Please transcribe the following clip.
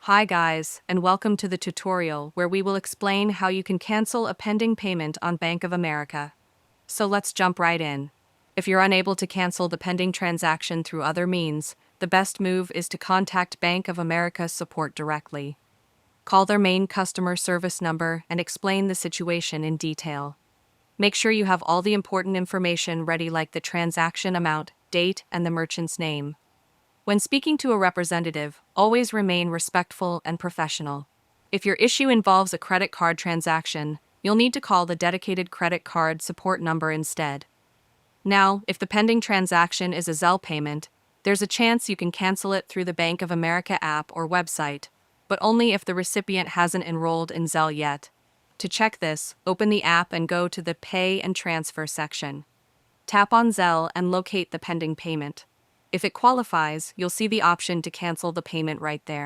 Hi guys, and welcome to the tutorial where we will explain how you can cancel a pending payment on Bank of America. So let's jump right in. If you're unable to cancel the pending transaction through other means, the best move is to contact Bank of America support directly. Call their main customer service number and explain the situation in detail. Make sure you have all the important information ready, like the transaction amount, date, and the merchant's name. When speaking to a representative, always remain respectful and professional. If your issue involves a credit card transaction, you'll need to call the dedicated credit card support number instead. Now, if the pending transaction is a Zelle payment, there's a chance you can cancel it through the Bank of America app or website, but only if the recipient hasn't enrolled in Zelle yet. To check this, open the app and go to the Pay and Transfer section. Tap on Zelle and locate the pending payment. If it qualifies, you'll see the option to cancel the payment right there.